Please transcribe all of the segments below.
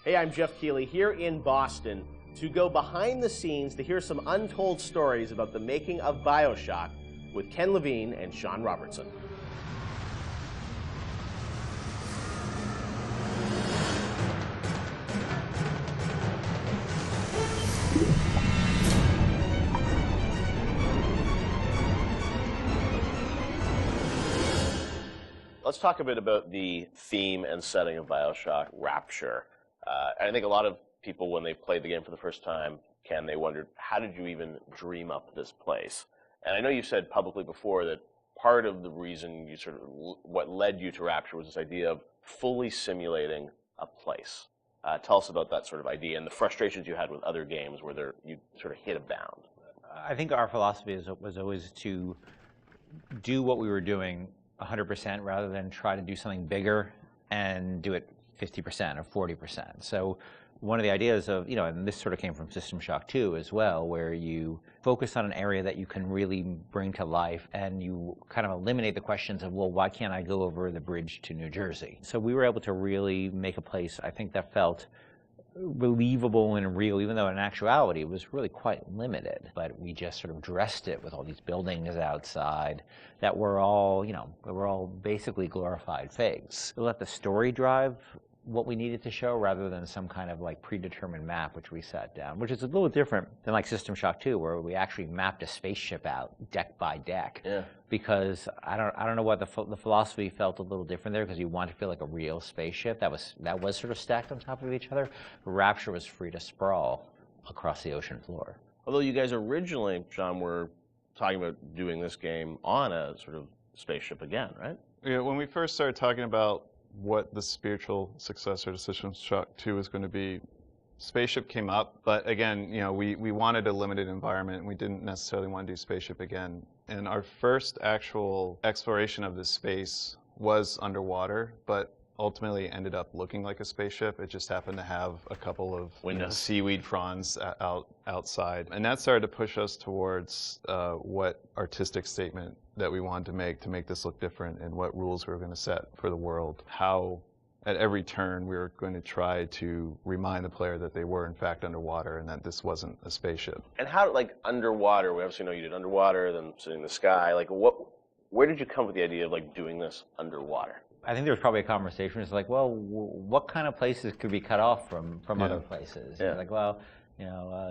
Hey, I'm Jeff Keighley here in Boston to go behind the scenes to hear some untold stories about the making of Bioshock with Ken Levine and Sean Robertson. Let's talk a bit about the theme and setting of Bioshock, Rapture. And I think a lot of people, when they played the game for the first time, Ken, they wondered, how did you even dream up this place? And I know you said publicly before that part of the reason you sort of, what led you to Rapture was this idea of fully simulating a place. Tell us about that sort of idea and the frustrations you had with other games where you sort of hit a bound. I think our philosophy was always to do what we were doing 100% rather than try to do something bigger and do it 50% or 40%. So one of the ideas of, and this sort of came from System Shock 2 as well, where you focus on an area that you can really bring to life and you kind of eliminate the questions of, well, why can't I go over the bridge to New Jersey? So we were able to really make a place, I think, that felt believable and real, even though in actuality it was really quite limited. But we just sort of dressed it with all these buildings outside that were all, were all basically glorified fakes. Let the story drive what we needed to show rather than some kind of like predetermined map which we set down, which is a little different than like System Shock 2, where we actually mapped a spaceship out deck by deck. Yeah. Because I don't know what the philosophy felt a little different there, because you want to feel like a real spaceship that was sort of stacked on top of each other. Rapture was free to sprawl across the ocean floor. Although you guys originally, Sean, were talking about doing this game on a sort of spaceship again, right? Yeah, when we first started talking about what the spiritual successor to System Shock 2 was going to be, Spaceship came up, but again, we wanted a limited environment, and we didn't necessarily want to do Spaceship again. And our first actual exploration of this space was underwater, but ultimately ended up looking like a spaceship. It just happened to have a couple of seaweed fronds outside. And that started to push us towards what artistic statement that we wanted to make this look different, and what rules we were going to set for the world. How at every turn we were going to try to remind the player that they were in fact underwater and that this wasn't a spaceship. And how, like, underwater, we obviously know you did underwater, then sitting in the sky, like where did you come with the idea of like doing this underwater? I think there was probably a conversation. It's like, well, what kind of places could be cut off from other places? Yeah. Like, well,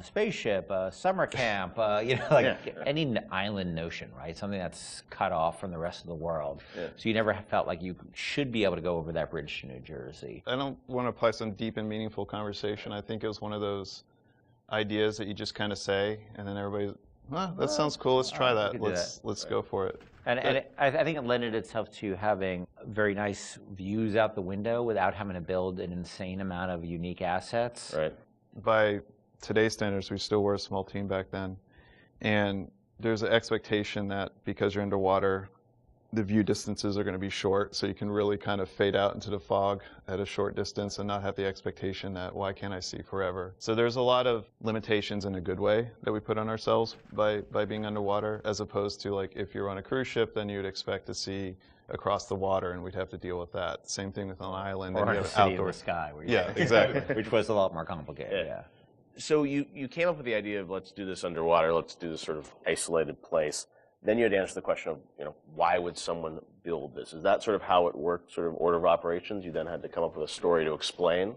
spaceship, summer camp, any island notion, right? Something that's cut off from the rest of the world. Yeah. So you never felt like you should be able to go over that bridge to New Jersey. I don't want to apply some deep and meaningful conversation. I think it was one of those ideas that you just kind of say, and then everybody's, that sounds cool. Let's try that. Let's go for it. And I think it lended itself to having very nice views out the window without having to build an insane amount of unique assets. Right. By today's standards, we still were a small team back then. And there's an expectation that because you're underwater, the view distances are going to be short, so you can really kind of fade out into the fog at a short distance and not have the expectation that, why can't I see forever? So there's a lot of limitations in a good way that we put on ourselves by being underwater, as opposed to, like, if you're on a cruise ship, then you'd expect to see across the water, and we'd have to deal with that. Same thing with an island. Or a city in the sky. Yeah, exactly. Which was a lot more complicated, yeah. So you came up with the idea of, let's do this underwater, let's do this sort of isolated place. Then you had to answer the question of, why would someone build this? Is that sort of how it worked, sort of order of operations? You then had to come up with a story to explain?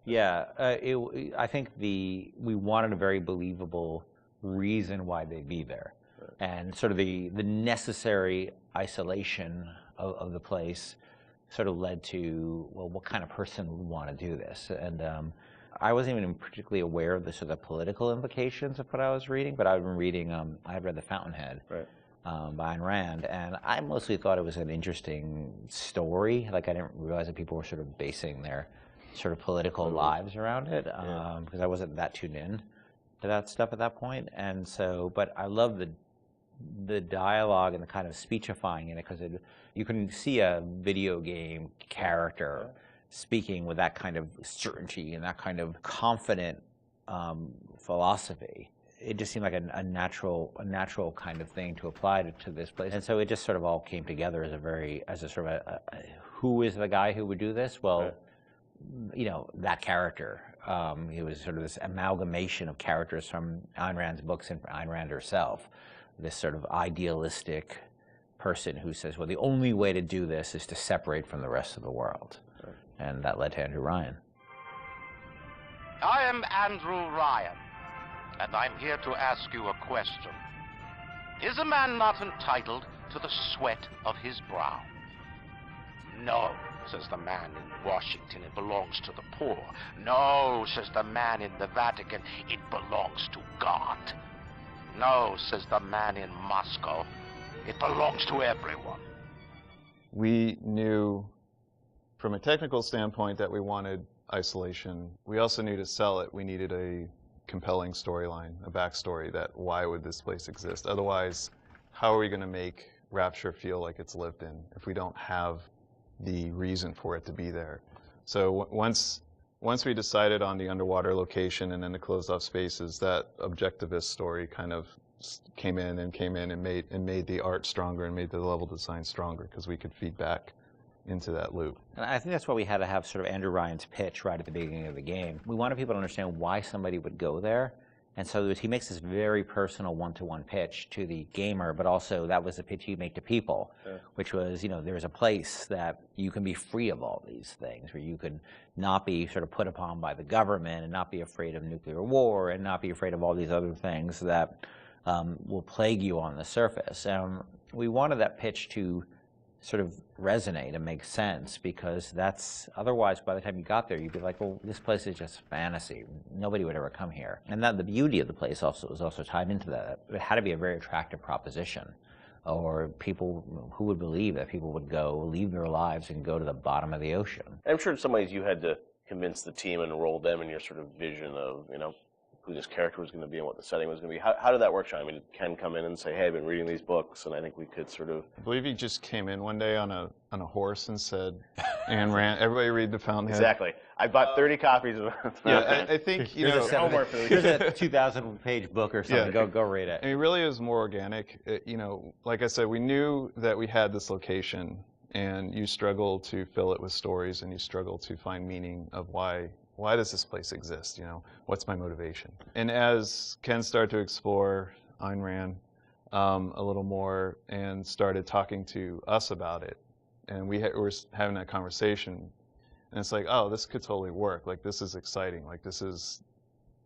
Yeah, I think we wanted a very believable reason why they'd be there. Right. And sort of the necessary isolation of the place sort of led to, well, what kind of person would want to do this? And I wasn't even particularly aware of the sort of political implications of what I was reading, but I've been reading, I had read The Fountainhead. Right. By Ayn Rand, and I mostly thought it was an interesting story. Like, I didn't realize that people were sort of basing their sort of political lives around it, because I wasn't that tuned in to that stuff at that point. And so, but I love the dialogue and the kind of speechifying in it, because you can see a video game character speaking with that kind of certainty and that kind of confident philosophy. It just seemed like a natural kind of thing to apply to this place, and so it just sort of all came together as a sort of who is the guy who would do this? Well, that character. It was sort of this amalgamation of characters from Ayn Rand's books and from Ayn Rand herself. This sort of idealistic person who says, well, the only way to do this is to separate from the rest of the world. Right. And that led to Andrew Ryan. I am Andrew Ryan, and I'm here to ask you a question. Is a man not entitled to the sweat of his brow? No, says the man in Washington, it belongs to the poor. No, says the man in the Vatican, it belongs to God. No, says the man in Moscow, it belongs to everyone. We knew from a technical standpoint that we wanted isolation. We also knew to sell it, we needed a compelling storyline, a backstory that why would this place exist? Otherwise, how are we going to make Rapture feel like it's lived in if we don't have the reason for it to be there? So once we decided on the underwater location and then the closed off spaces, that objectivist story kind of came in and made the art stronger and made the level design stronger because we could feed back into that loop. And I think that's why we had to have sort of Andrew Ryan's pitch right at the beginning of the game. We wanted people to understand why somebody would go there. And so he makes this very personal one-to-one pitch to the gamer, but also that was the pitch he'd make to people, which was, there's a place that you can be free of all these things, where you can not be sort of put upon by the government and not be afraid of nuclear war and not be afraid of all these other things that will plague you on the surface. We wanted that pitch to sort of resonate and make sense, because that's, otherwise by the time you got there you'd be like, well, this place is just fantasy, nobody would ever come here. And that the beauty of the place also was also tied into that. It had to be a very attractive proposition, or people who would believe that people would go leave their lives and go to the bottom of the ocean. I'm sure in some ways you had to convince the team and enroll them in your sort of vision of who this character was going to be and what the setting was going to be. How did that work, Sean? I mean, did Ken come in and say, hey, I've been reading these books, and I think we could sort of... I believe he just came in one day on a horse and said, Ayn Rand, everybody read The Fountainhead. Exactly. I bought 30 copies of it. Yeah, I think, here's a 2,000-page book or something. Yeah. Go read it. I mean, it really is more organic. Like I said, we knew that we had this location, and you struggle to fill it with stories, and you struggle to find meaning of why does this place exist? What's my motivation? And as Ken started to explore Ayn Rand a little more and started talking to us about it, and we were having that conversation, and it's like, oh, this could totally work. Like, this is exciting. Like, this is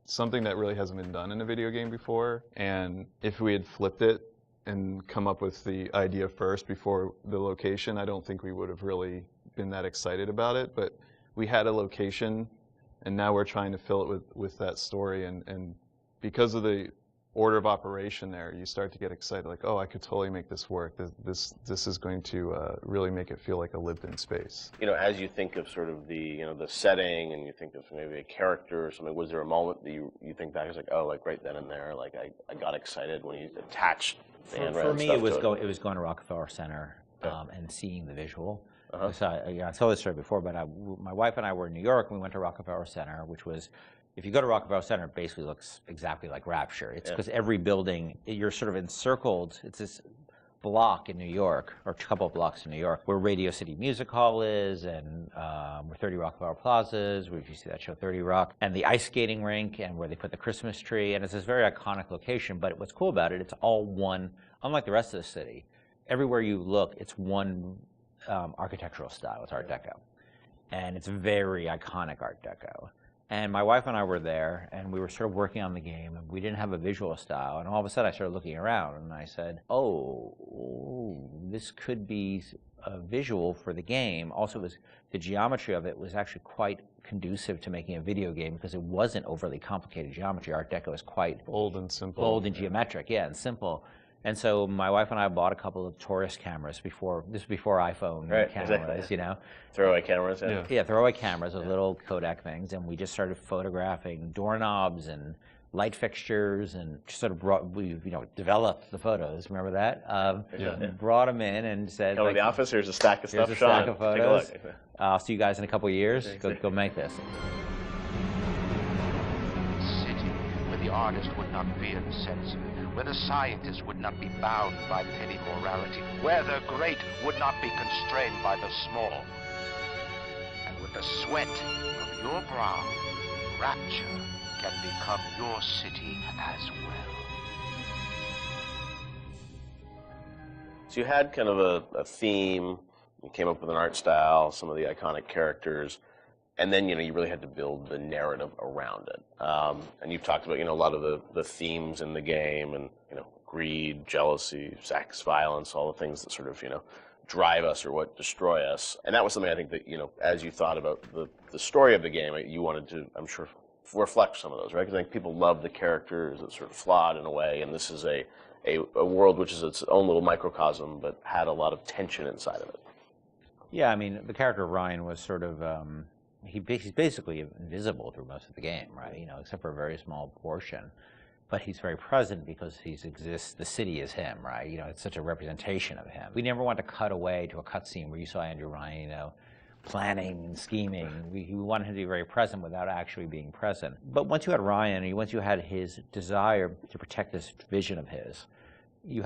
something that really hasn't been done in a video game before. And if we had flipped it and come up with the idea first before the location, I don't think we would have really been that excited about it. But we had a location, and now we're trying to fill it with that story, and because of the order of operation there, you start to get excited, like, oh, I could totally make this work. This is going to really make it feel like a lived-in space. As you think of sort of the the setting, and you think of maybe a character or something, was there a moment that you think back, it's like, oh, like right then and there, like I got excited when you attached the Ayn Rand For me, it was going to Rockefeller Center and seeing the visual. So I told this story before, but my wife and I were in New York, and we went to Rockefeller Center, which was, if you go to Rockefeller Center, it basically looks exactly like Rapture. It's because every building, you're sort of encircled. It's this block in New York, or a couple of blocks in New York, where Radio City Music Hall is, and where 30 Rockefeller Plazas, where you see that show 30 Rock, and the ice skating rink, and where they put the Christmas tree, and it's this very iconic location. But what's cool about it, it's all one, unlike the rest of the city. Everywhere you look, it's one architectural style. It's Art Deco, and it's very iconic Art Deco. And my wife and I were there, and we were sort of working on the game, and we didn't have a visual style. And all of a sudden, I started looking around, and I said, oh, this could be a visual for the game. Also, the geometry of it was actually quite conducive to making a video game, because it wasn't overly complicated geometry. Art Deco is quite bold and simple. Bold and geometric, and simple. And so my wife and I bought a couple of tourist cameras this was before iPhone cameras, exactly. Throwaway cameras, yeah, throwaway cameras, those little Kodak things, and we just started photographing doorknobs and light fixtures, and just sort of we developed the photos. Remember that? Brought them in and said, come to the office, here's a stack of stuff. Here's a stack of photos. Take a look. I'll see you guys in a couple of years. Go make this. City where the artist would not fear the censor, where the scientist would not be bound by petty morality, where the great would not be constrained by the small. And with the sweat of your brow, Rapture can become your city as well. So you had kind of a theme, you came up with an art style, some of the iconic characters, and then, you really had to build the narrative around it. And you've talked about, a lot of the themes in the game and, greed, jealousy, sex, violence, all the things that sort of, drive us or what destroy us. And that was something I think that, as you thought about the story of the game, you wanted to, I'm sure, reflect some of those, right? Because I think people love the characters that sort of flawed in a way, and this is a world which is its own little microcosm, but had a lot of tension inside of it. Yeah, I mean, the character of Ryan was sort of, he's basically invisible through most of the game, right? Except for a very small portion. But he's very present because he exists, the city is him, right? It's such a representation of him. We never want to cut away to a cutscene where you saw Andrew Ryan, planning and scheming. We wanted him to be very present without actually being present. But once you had Ryan, once you had his desire to protect this vision of his, you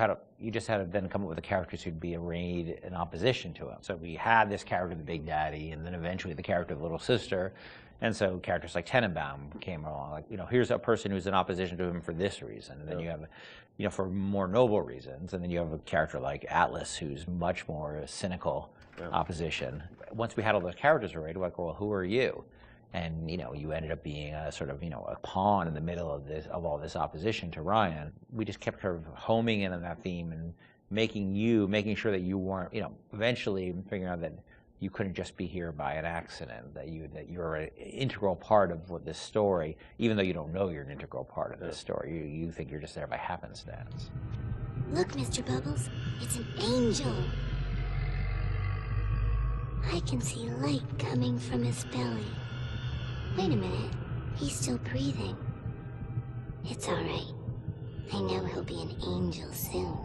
just had to then come up with the characters who'd be arrayed in opposition to him. So we had this character, the Big Daddy, and then eventually the character of the Little Sister. And so characters like Tenenbaum came along, like, here's a person who's in opposition to him for this reason. And then you have, for more noble reasons. And then you have a character like Atlas, who's much more cynical opposition. Once we had all those characters arrayed, we're like, well, who are you? And, you ended up being a sort of, a pawn in the middle of all this opposition to Ryan. We just kept sort of homing in on that theme and making sure that you weren't, eventually figuring out that you couldn't just be here by an accident, that you're an integral part of this story, even though you don't know you're an integral part of this story. You think you're just there by happenstance. Look, Mr. Bubbles, it's an angel. I can see light coming from his belly. Wait a minute, he's still breathing. It's all right. I know he'll be an angel soon.